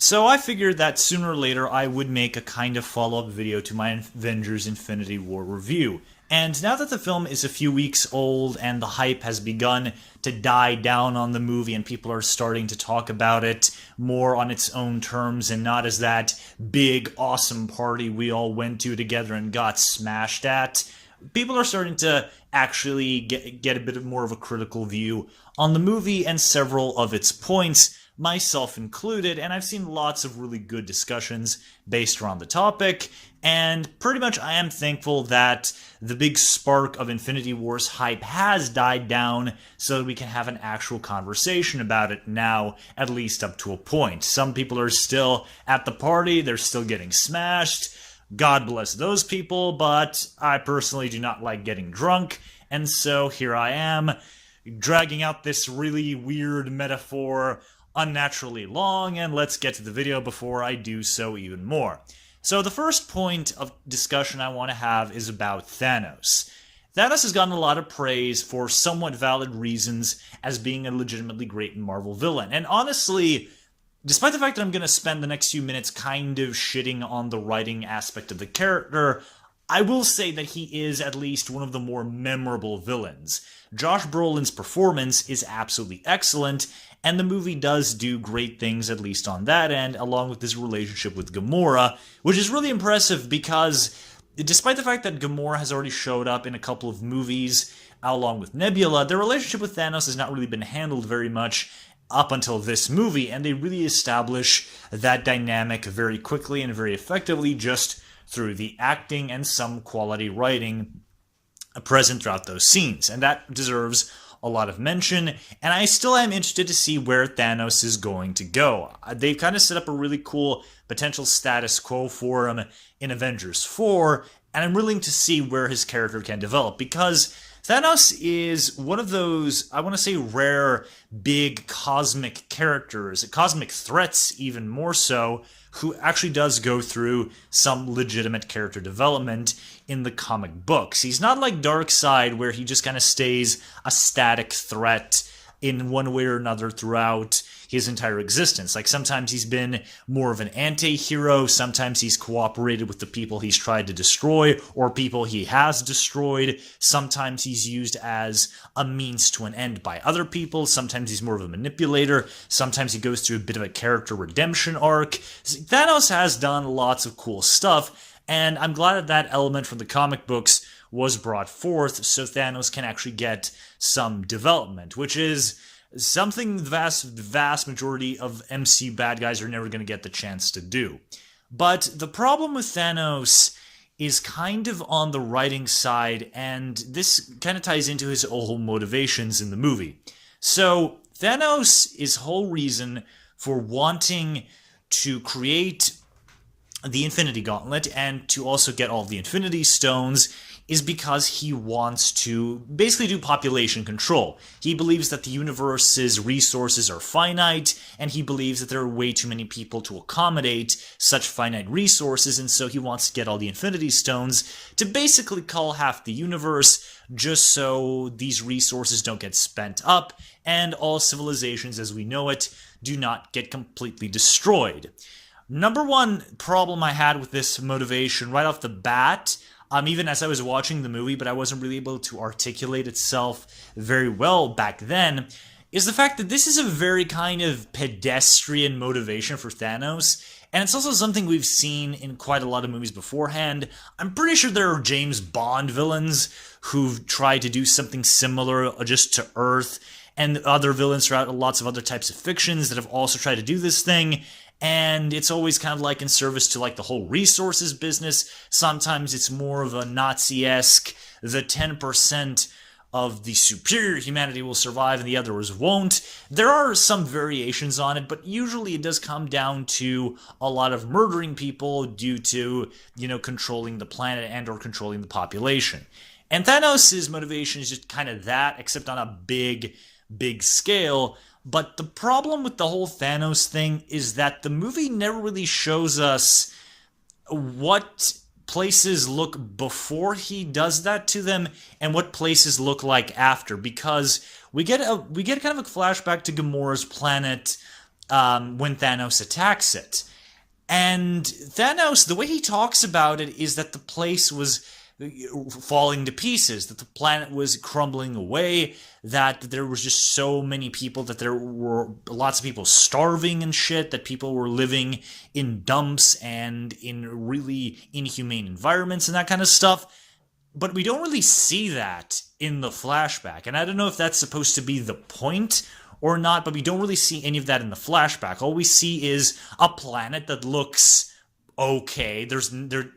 So I figured that sooner or later I would make a kind of follow-up video to my Avengers Infinity War review. And now that the film is a few weeks old and the hype has begun to die down on the movie and people are starting to talk about it more on its own terms and not as that big, awesome party we all went to together and got smashed at, people are starting to actually get a bit more of a critical view on the movie and several of its points, myself included, and I've seen lots of really good discussions based around the topic, and pretty much I am thankful that the big spark of Infinity War's hype has died down so that we can have an actual conversation about it now, at least up to a point. Some people are still at the party, they're still getting smashed. God bless those people, but I personally do not like getting drunk, and so here I am, dragging out this really weird metaphor unnaturally long, and let's get to the video before I do so even more. So the first point of discussion I want to have is about Thanos. Thanos has gotten a lot of praise for somewhat valid reasons as being a legitimately great Marvel villain, and honestly, despite the fact that I'm going to spend the next few minutes kind of shitting on the writing aspect of the character, I will say that he is at least one of the more memorable villains. Josh Brolin's performance is absolutely excellent, and the movie does do great things, at least on that end, along with his relationship with Gamora, which is really impressive because despite the fact that Gamora has already showed up in a couple of movies, along with Nebula, their relationship with Thanos has not really been handled very much up until this movie, and they really establish that dynamic very quickly and very effectively just through the acting and some quality writing present throughout those scenes, and that deserves a lot of mention, and I still am interested to see where Thanos is going to go. They've kind of set up a really cool potential status quo for him in Avengers 4, and I'm willing to see where his character can develop, because Thanos is one of those, I want to say, rare, big cosmic characters, cosmic threats even more so, who actually does go through some legitimate character development in the comic books. He's not like Darkseid, where he just kind of stays a static threat in one way or another throughout his entire existence. Like, sometimes he's been more of an anti-hero, sometimes he's cooperated with the people he's tried to destroy, or people he has destroyed, sometimes he's used as a means to an end by other people, sometimes he's more of a manipulator, sometimes he goes through a bit of a character redemption arc. Thanos has done lots of cool stuff, and I'm glad that that element from the comic books was brought forth so Thanos can actually get some development, which is something the vast majority of MCU bad guys are never going to get the chance to do. But the problem with Thanos is kind of on the writing side, and this kind of ties into his whole motivations in the movie. So Thanos' his whole reason for wanting to create the Infinity Gauntlet and to also get all the Infinity Stones is because he wants to basically do population control. He believes that the universe's resources are finite, and he believes that there are way too many people to accommodate such finite resources, and so he wants to get all the Infinity Stones to basically cull half the universe, just so these resources don't get spent up, and all civilizations as we know it do not get completely destroyed. Number one problem I had with this motivation right off the bat, even as I was watching the movie, but I wasn't really able to articulate itself very well back then, is the fact that this is a very kind of pedestrian motivation for Thanos, and it's also something we've seen in quite a lot of movies beforehand. I'm pretty sure there are James Bond villains who've tried to do something similar just to Earth, and other villains throughout lots of other types of fictions that have also tried to do this thing, and it's always kind of like in service to like the whole resources business. Sometimes it's more of a Nazi-esque, the 10% of the superior humanity will survive and the others won't. There are some variations on it, but usually it does come down to a lot of murdering people due to, controlling the planet and or controlling the population. And Thanos' motivation is just kind of that, except on a big scale. But the problem with the whole Thanos thing is that the movie never really shows us what places look before he does that to them and what places look like after, because we get kind of a flashback to Gamora's planet when Thanos attacks it. And Thanos, the way he talks about it is that the place was falling to pieces, that the planet was crumbling away, that there was just so many people, that there were lots of people starving and shit, that people were living in dumps and in really inhumane environments and that kind of stuff. But we don't really see that in the flashback. And I don't know if that's supposed to be the point or not, but we don't really see any of that in the flashback. All we see is a planet that looks okay.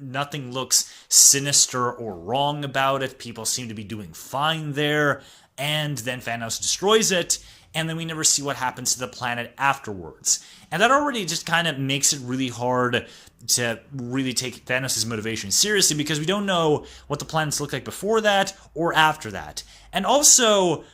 Nothing looks sinister or wrong about it. People seem to be doing fine there. And then Thanos destroys it, and then we never see what happens to the planet afterwards. And that already just kind of makes it really hard to really take Thanos' motivation seriously, because we don't know what the planets look like before that or after that. And also,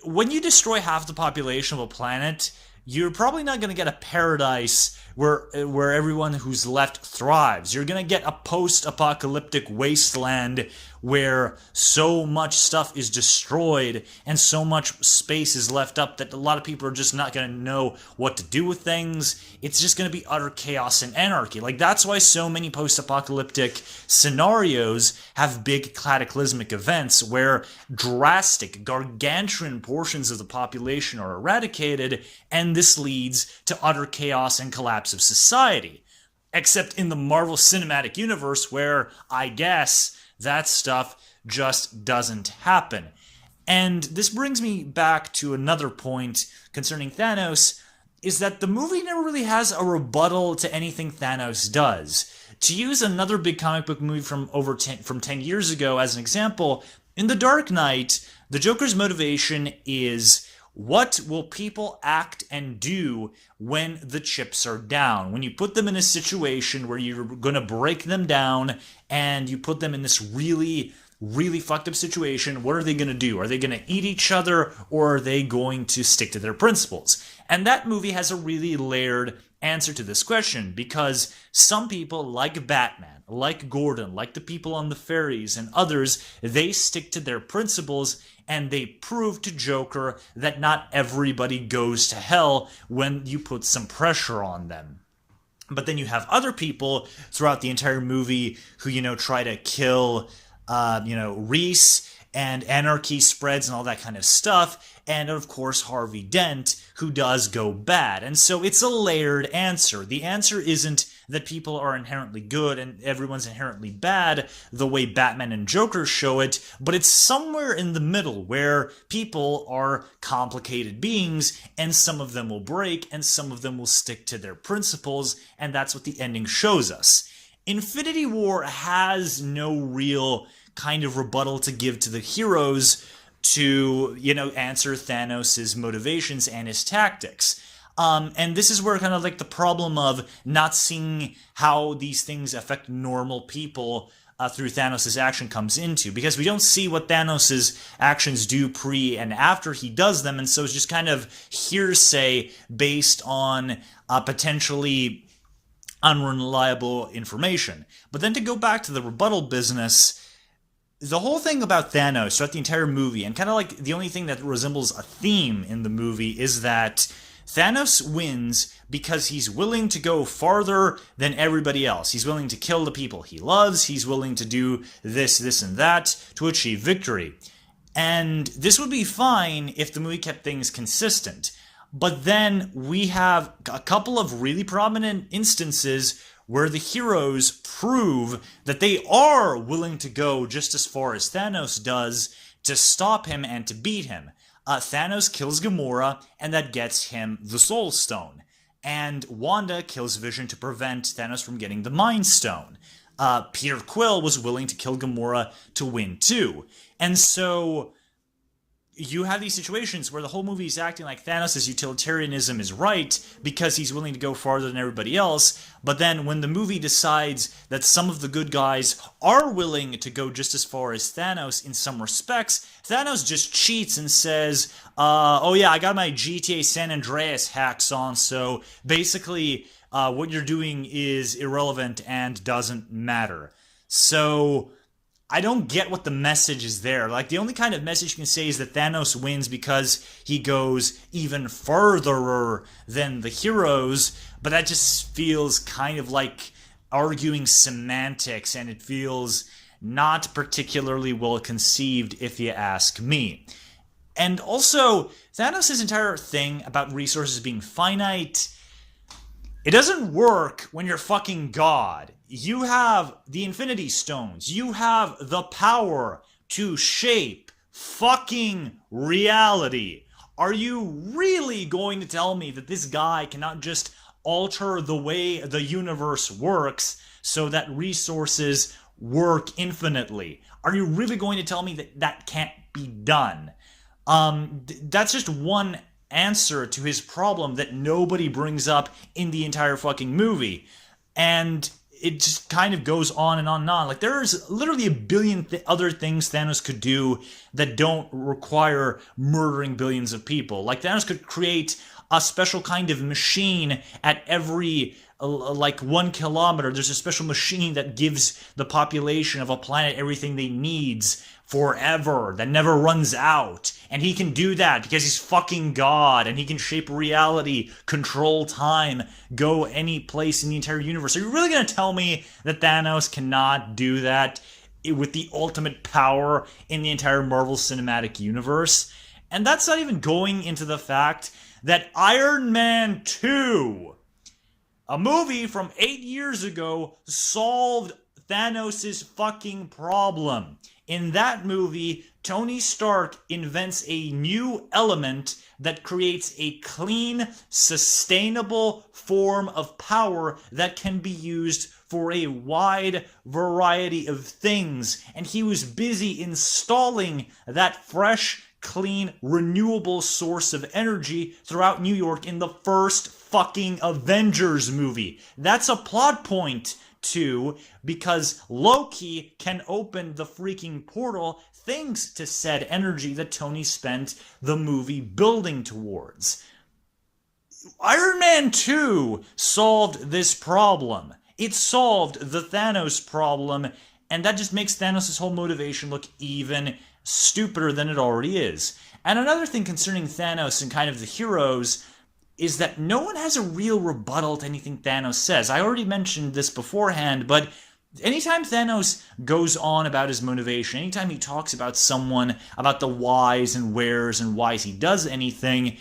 when you destroy half the population of a planet, you're probably not going to get a paradise where everyone who's left thrives. You're going to get a post-apocalyptic wasteland where so much stuff is destroyed and so much space is left up that a lot of people are just not going to know what to do with things. It's just going to be utter chaos and anarchy. Like, that's why so many post-apocalyptic scenarios have big cataclysmic events where drastic, gargantuan portions of the population are eradicated, and this leads to utter chaos and collapse of society. Except in the Marvel Cinematic Universe, where, I guess, that stuff just doesn't happen. And this brings me back to another point concerning Thanos, is that the movie never really has a rebuttal to anything Thanos does. To use another big comic book movie from 10 years ago as an example, in The Dark Knight, the Joker's motivation is, what will people act and do when the chips are down? When you put them in a situation where you're going to break them down and you put them in this really, really fucked up situation, what are they going to do? Are they going to eat each other, or are they going to stick to their principles? And that movie has a really layered answer to this question, because some people, like Batman, like Gordon, like the people on the ferries and others, they stick to their principles, and they prove to Joker that not everybody goes to hell when you put some pressure on them. But then you have other people throughout the entire movie who, try to kill, Reese, and anarchy spreads and all that kind of stuff, and of course Harvey Dent, who does go bad. And so it's a layered answer. The answer isn't that people are inherently good and everyone's inherently bad the way Batman and Joker show it, but it's somewhere in the middle where people are complicated beings, and some of them will break and some of them will stick to their principles, and that's what the ending shows us. Infinity War has no real kind of rebuttal to give to the heroes to, answer Thanos' motivations and his tactics. And this is where kind of like the problem of not seeing how these things affect normal people through Thanos' action comes into, because we don't see what Thanos' actions do pre and after he does them, and so it's just kind of hearsay based on potentially unreliable information. But then to go back to the rebuttal business, the whole thing about Thanos throughout the entire movie, and kind of like the only thing that resembles a theme in the movie, is that Thanos wins because he's willing to go farther than everybody else. He's willing to kill the people he loves. He's willing to do this, and that to achieve victory. And this would be fine if the movie kept things consistent. But then we have a couple of really prominent instances where the heroes prove that they are willing to go just as far as Thanos does to stop him and to beat him. Thanos kills Gamora, and that gets him the Soul Stone. And Wanda kills Vision to prevent Thanos from getting the Mind Stone. Peter Quill was willing to kill Gamora to win too. And so you have these situations where the whole movie is acting like Thanos' utilitarianism is right because he's willing to go farther than everybody else, but then when the movie decides that some of the good guys are willing to go just as far as Thanos in some respects, Thanos just cheats and says, oh yeah, I got my GTA San Andreas hacks on, so basically what you're doing is irrelevant and doesn't matter. So I don't get what the message is there. Like, the only kind of message you can say is that Thanos wins because he goes even further than the heroes, but that just feels kind of like arguing semantics, and it feels not particularly well conceived if you ask me. And also, Thanos' entire thing about resources being finite, it doesn't work when you're fucking God. You have the Infinity Stones. You have the power to shape fucking reality. Are you really going to tell me that this guy cannot just alter the way the universe works so that resources work infinitely? Are you really going to tell me that that can't be done? That's just one answer to his problem that nobody brings up in the entire fucking movie. And it just kind of goes on and on and on. Like, there's literally a billion other things Thanos could do that don't require murdering billions of people. Like, Thanos could create a special kind of machine at every, like, 1 kilometer. There's a special machine that gives the population of a planet everything they needs forever, that never runs out. And he can do that because he's fucking God, and he can shape reality, control time, go any place in the entire universe. Are you really going to tell me that Thanos cannot do that with the ultimate power in the entire Marvel Cinematic Universe? And that's not even going into the fact that Iron Man 2, a movie from 8 years ago, solved Thanos' fucking problem. In that movie, Tony Stark invents a new element that creates a clean, sustainable form of power that can be used for a wide variety of things. And he was busy installing that fresh, clean, renewable source of energy throughout New York in the first fucking Avengers movie. That's a plot point, too, because Loki can open the freaking portal thanks to said energy that Tony spent the movie building towards. Iron Man 2 solved this problem. It solved the Thanos problem, and that just makes Thanos' whole motivation look even stupider than it already is. And another thing concerning Thanos and kind of the heroes is that no one has a real rebuttal to anything Thanos says. I already mentioned this beforehand, but anytime Thanos goes on about his motivation, anytime he talks about someone, about the whys and wheres and whys he does anything,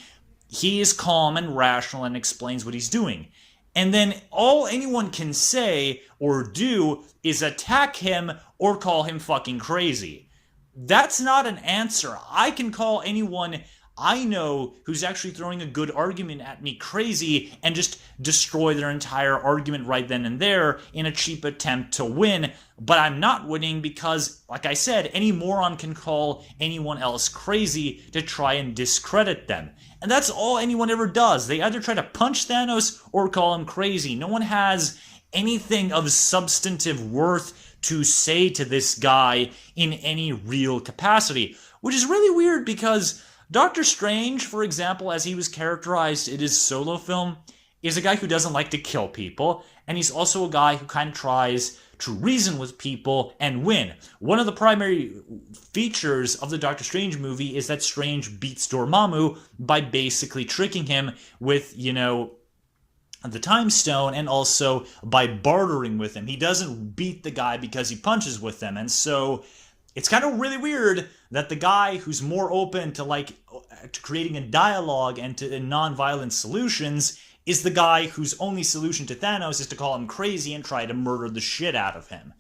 he is calm and rational and explains what he's doing. And then all anyone can say or do is attack him or call him fucking crazy. That's not an answer. I can call anyone I know who's actually throwing a good argument at me crazy and just destroy their entire argument right then and there in a cheap attempt to win. But I'm not winning because, like I said, any moron can call anyone else crazy to try and discredit them. And that's all anyone ever does. They either try to punch Thanos or call him crazy. No one has anything of substantive worth to say to this guy in any real capacity, which is really weird because Doctor Strange, for example, as he was characterized in his solo film, is a guy who doesn't like to kill people, and he's also a guy who kind of tries to reason with people and win. One of the primary features of the Doctor Strange movie is that Strange beats Dormammu by basically tricking him with, the Time Stone, and also by bartering with him. He doesn't beat the guy because he punches with him, and so it's kind of really weird that the guy who's more open to to creating a dialogue and to non-violent solutions is the guy whose only solution to Thanos is to call him crazy and try to murder the shit out of him.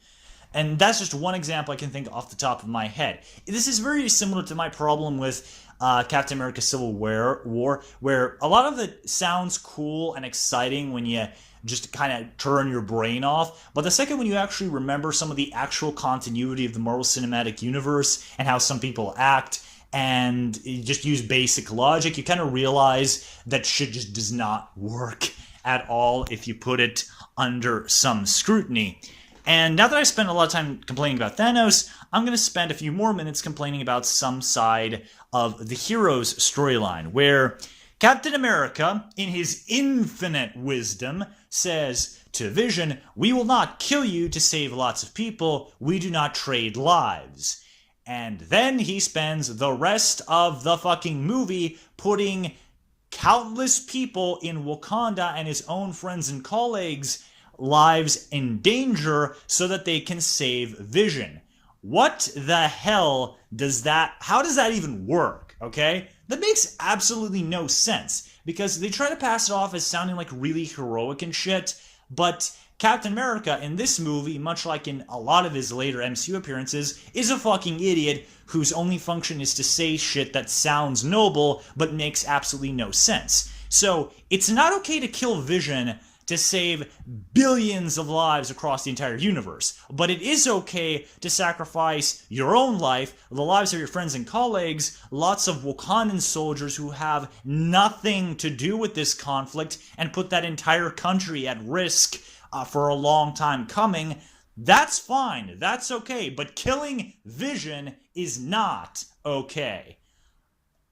And that's just one example I can think off the top of my head. This is very similar to my problem with Captain America Civil War, where a lot of it sounds cool and exciting when you just kind of turn your brain off. But the second when you actually remember some of the actual continuity of the Marvel Cinematic Universe and how some people act, and you just use basic logic, you kind of realize that shit just does not work at all if you put it under some scrutiny. And now that I spent a lot of time complaining about Thanos, I'm going to spend a few more minutes complaining about some side of the hero's storyline, where Captain America, in his infinite wisdom, says to Vision, "We will not kill you to save lots of people. We do not trade lives." And then he spends the rest of the fucking movie putting countless people in Wakanda and his own friends and colleagues' lives in danger so that they can save Vision. What the hell does that, how does that even work, okay? That makes absolutely no sense, because they try to pass it off as sounding like really heroic and shit, but Captain America in this movie, much like in a lot of his later MCU appearances, is a fucking idiot whose only function is to say shit that sounds noble but makes absolutely no sense. So it's not okay to kill Vision to save billions of lives across the entire universe, but it is okay to sacrifice your own life, the lives of your friends and colleagues, lots of Wakandan soldiers who have nothing to do with this conflict, and put that entire country at risk for a long time coming. That's fine, that's okay, but killing Vision is not okay.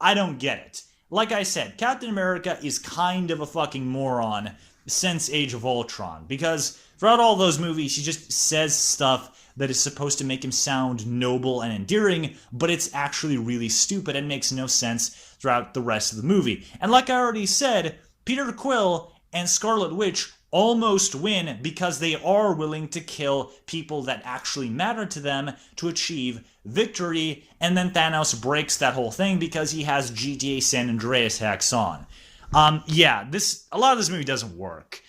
I don't get it. Like I said, Captain America is kind of a fucking moron since Age of Ultron, because throughout all those movies he just says stuff that is supposed to make him sound noble and endearing, but it's actually really stupid and makes no sense throughout the rest of the movie. And like I already said, Peter Quill and Scarlet Witch almost win because they are willing to kill people that actually matter to them to achieve victory, and then Thanos breaks that whole thing because he has GTA San Andreas hacks on. A lot of this movie doesn't work.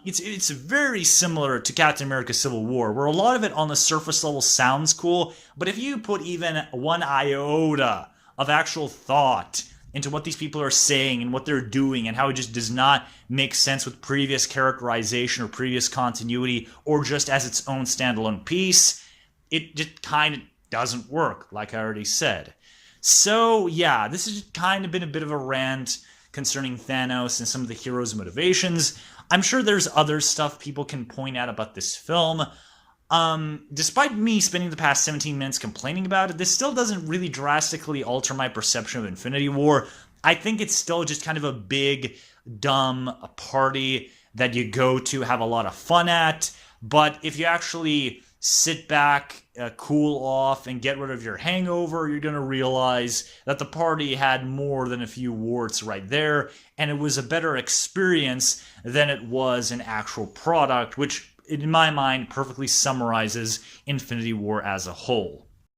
It's very similar to Captain America Civil War, where a lot of it on the surface level sounds cool, but if you put even one iota of actual thought into what these people are saying and what they're doing and how it just does not make sense with previous characterization or previous continuity or just as its own standalone piece, it just kind of doesn't work, like I already said. So yeah, this has kind of been a bit of a rant concerning Thanos and some of the hero's motivations. I'm sure there's other stuff people can point out about this film. Despite me spending the past 17 minutes complaining about it, this still doesn't really drastically alter my perception of Infinity War. I think it's still just kind of a big, dumb party that you go to have a lot of fun at. But if you actually sit back, cool off, and get rid of your hangover, you're going to realize that the party had more than a few warts right there, and it was a better experience than it was an actual product, which in my mind perfectly summarizes Infinity War as a whole.